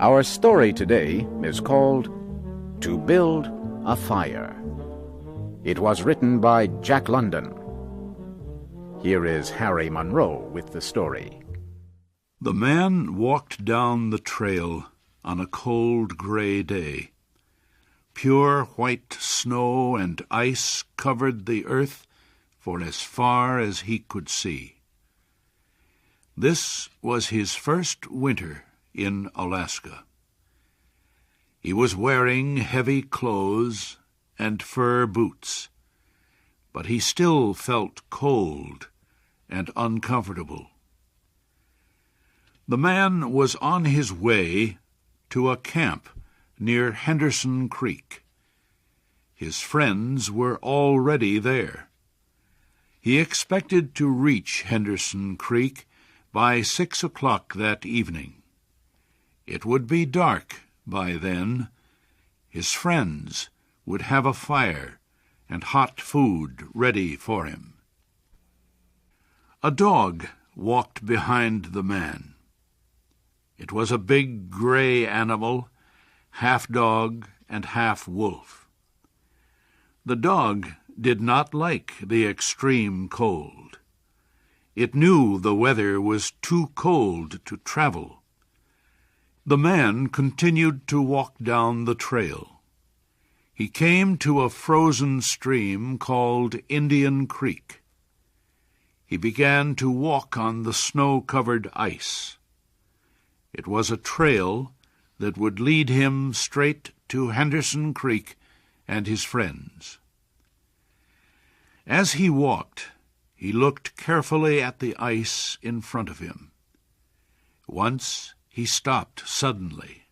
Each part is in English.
Our story today is called To Build a Fire. It was written by Jack London. Here is Harry Monroe with the story. The man walked down the trail on a cold gray day. Pure white snow and ice covered the earth for as far as he could see. This was his first winter in Alaska. He was wearing heavy clothes and fur boots, but he still felt cold and uncomfortable. The man was on his way to a camp near Henderson Creek. His friends were already there. He expected to reach Henderson Creek by 6 o'clock that evening. It would be dark by then. His friends would have a fire and hot food ready for him. A dog walked behind the man. It was a big gray animal, half dog and half wolf. The dog did not like the extreme cold. It knew the weather was too cold to travel. The man continued to walk down the trail. He came to a frozen stream called Indian Creek. He began to walk on the snow-covered ice. It was a trail that would lead him straight to Henderson Creek and his friends. As he walked, he looked carefully at the ice in front of him. Once he stopped suddenly,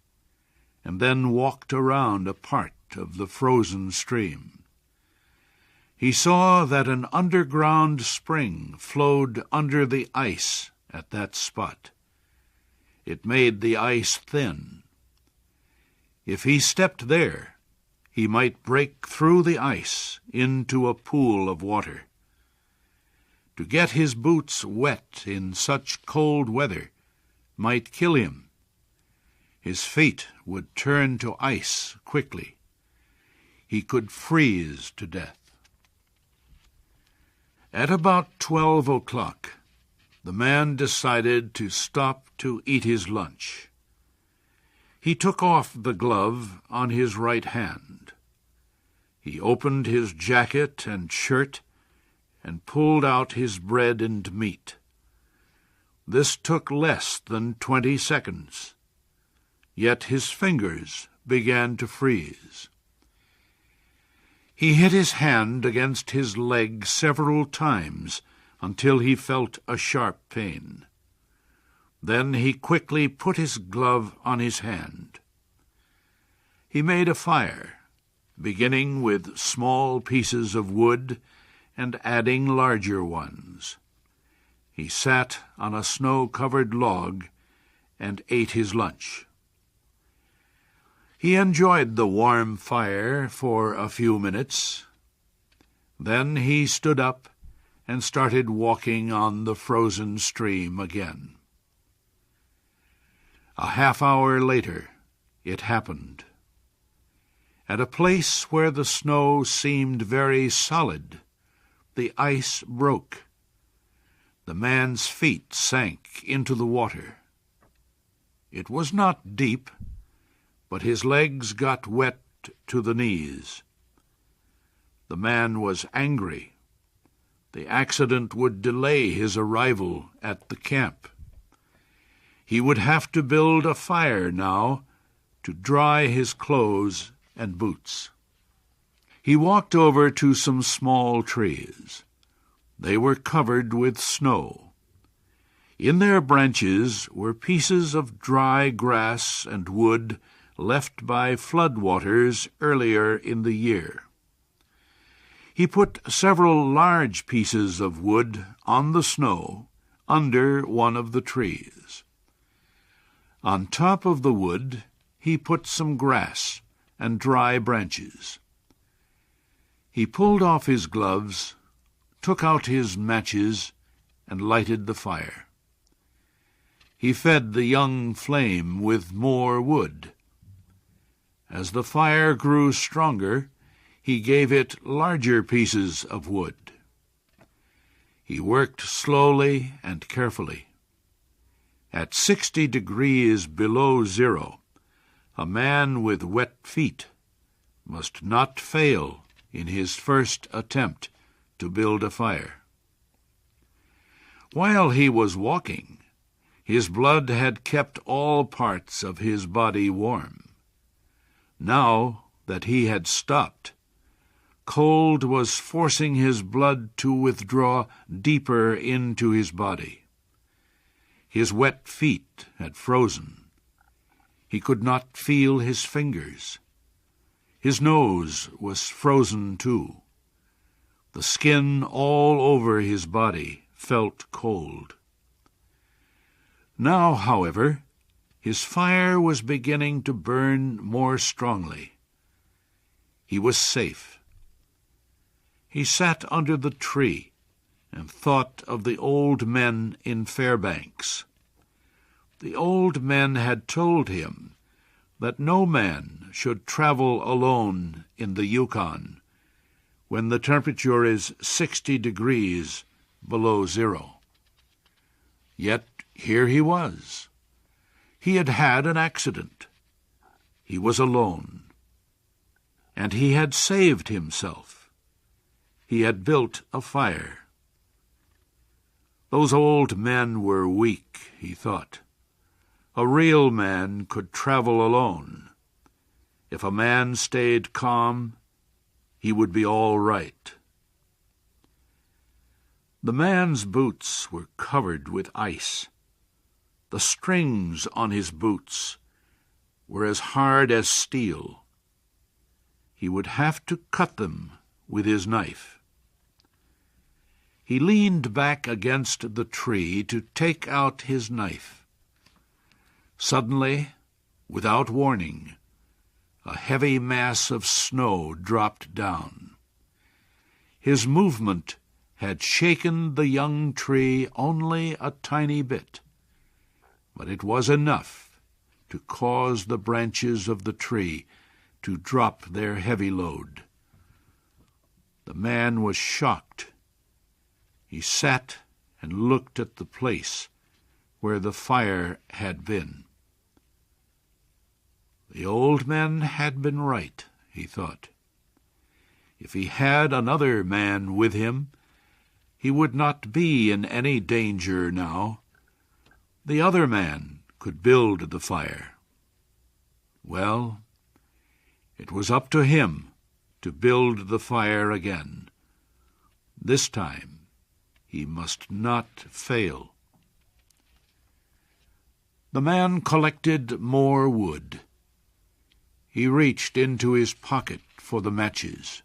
and then walked around a part of the frozen stream. He saw that an underground spring flowed under the ice at that spot. It made the ice thin. If he stepped there, he might break through the ice into a pool of water. To get his boots wet in such cold weather might kill him. His feet would turn to ice quickly. He could freeze to death. At about 12 o'clock, the man decided to stop to eat his lunch. He took off the glove on his right hand. He opened his jacket and shirt and pulled out his bread and meat. This took less than 20 seconds, yet his fingers began to freeze. He hit his hand against his leg several times until he felt a sharp pain. Then he quickly put his glove on his hand. He made a fire, beginning with small pieces of wood and adding larger ones. He sat on a snow-covered log and ate his lunch. He enjoyed the warm fire for a few minutes. Then he stood up and started walking on the frozen stream again. A half-hour later, it happened. At a place where the snow seemed very solid, the ice broke. The man's feet sank into the water. It was not deep, but his legs got wet to the knees. The man was angry. The accident would delay his arrival at the camp. He would have to build a fire now to dry his clothes and boots. He walked over to some small trees. They were covered with snow. In their branches were pieces of dry grass and wood left by floodwaters earlier in the year. He put several large pieces of wood on the snow under one of the trees. On top of the wood he put some grass and dry branches. He pulled off his gloves, took out his matches, and lighted the fire. he fed the young flame with more wood. As the fire grew stronger, he gave it larger pieces of wood. He worked slowly and carefully. At 60 degrees below zero, a man with wet feet must not fail in his first attempt to build a fire. While he was walking, his blood had kept all parts of his body warm. Now that he had stopped, cold was forcing his blood to withdraw deeper into his body. His wet feet had frozen. He could not feel his fingers. His nose was frozen too. The skin all over his body felt cold. Now, however, his fire was beginning to burn more strongly. He was safe. He sat under the tree and thought of the old men in Fairbanks. The old men had told him that no man should travel alone in the Yukon when the temperature is 60 degrees below zero. Yet here he was. He had had an accident. He was alone. And he had saved himself. He had built a fire. Those old men were weak, he thought. A real man could travel alone. If a man stayed calm, he would be all right. The man's boots were covered with ice. The strings on his boots were as hard as steel. He would have to cut them with his knife. He leaned back against the tree to take out his knife. Suddenly, without warning, a heavy mass of snow dropped down. His movement had shaken the young tree only a tiny bit, but it was enough to cause the branches of the tree to drop their heavy load. The man was shocked. He sat and looked at the place where the fire had been. The old men had been right, he thought. If he had another man with him, he would not be in any danger now. The other man could build the fire. Well, it was up to him to build the fire again. This time he must not fail. The man collected more wood. He reached into his pocket for the matches,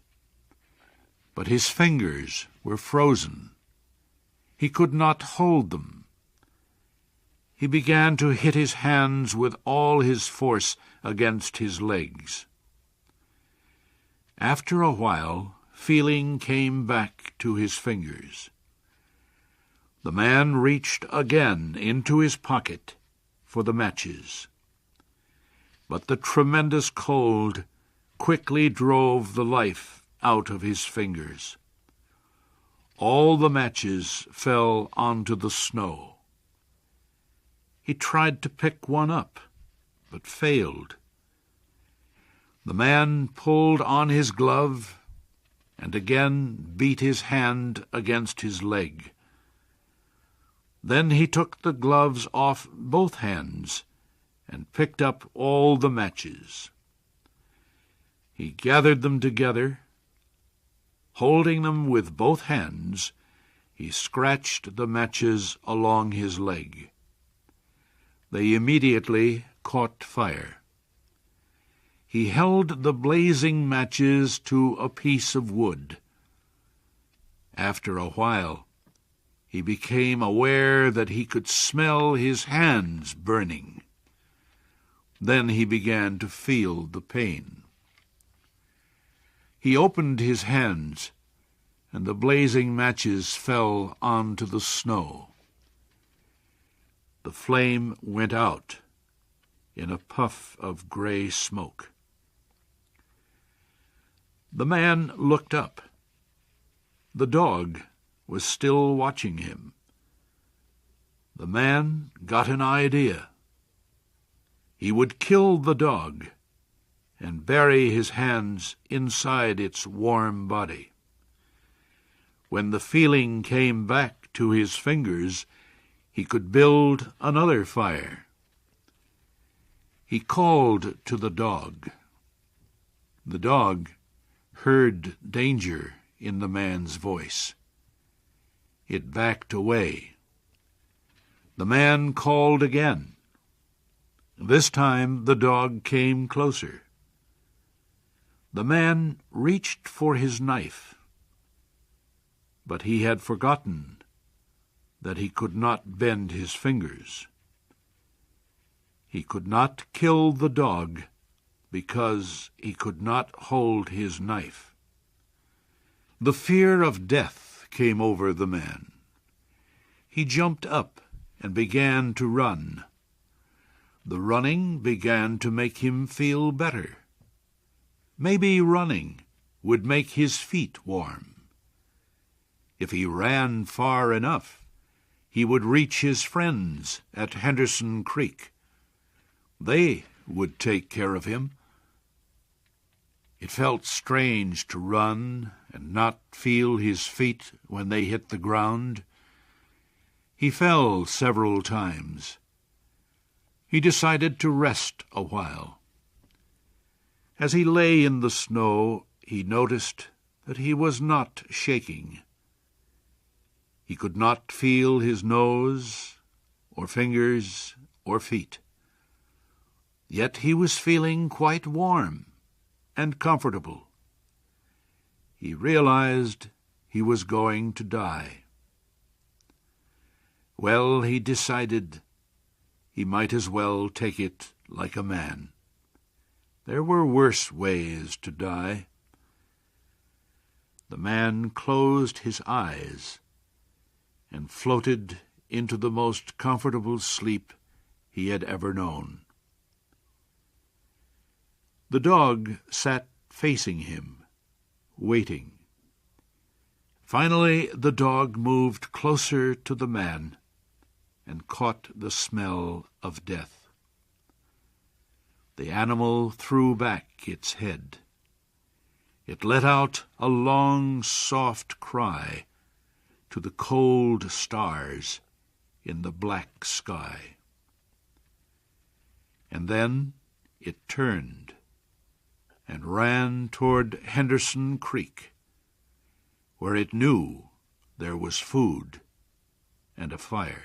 but his fingers were frozen. He could not hold them. He began to hit his hands with all his force against his legs. After a while, feeling came back to his fingers. The man reached again into his pocket for the matches. But the tremendous cold quickly drove the life out of his fingers. All the matches fell onto the snow. He tried to pick one up, but failed. The man pulled on his glove and again beat his hand against his leg. Then he took the gloves off both hands and picked up all the matches. He gathered them together. Holding them with both hands, he scratched the matches along his leg. They immediately caught fire. He held the blazing matches to a piece of wood. After a while, he became aware that he could smell his hands burning. Then he began to feel the pain. He opened his hands, and the blazing matches fell onto the snow. The flame went out in a puff of gray smoke. The man looked up. The dog was still watching him. The man got an idea. He would kill the dog and bury his hands inside its warm body. When the feeling came back to his fingers, he could build another fire. He called to the dog. The dog heard danger in the man's voice. It backed away. The man called again. This time the dog came closer. The man reached for his knife, but he had forgotten that he could not bend his fingers. He could not kill the dog because he could not hold his knife. The fear of death came over the man. He jumped up and began to run. The running began to make him feel better. Maybe running would make his feet warm. If he ran far enough, he would reach his friends at Henderson Creek. They would take care of him. It felt strange to run and not feel his feet when they hit the ground. He fell several times. He decided to rest a while. As he lay in the snow, he noticed that he was not shaking. He could not feel his nose, or fingers, or feet. Yet he was feeling quite warm and comfortable. He realized he was going to die. Well, he decided he might as well take it like a man. There were worse ways to die. The man closed his eyes and floated into the most comfortable sleep he had ever known. The dog sat facing him, waiting. Finally, the dog moved closer to the man and caught the smell of death. The animal threw back its head. It let out a long, soft cry to the cold stars in the black sky. And then it turned and ran toward Henderson Creek, where it knew there was food and a fire.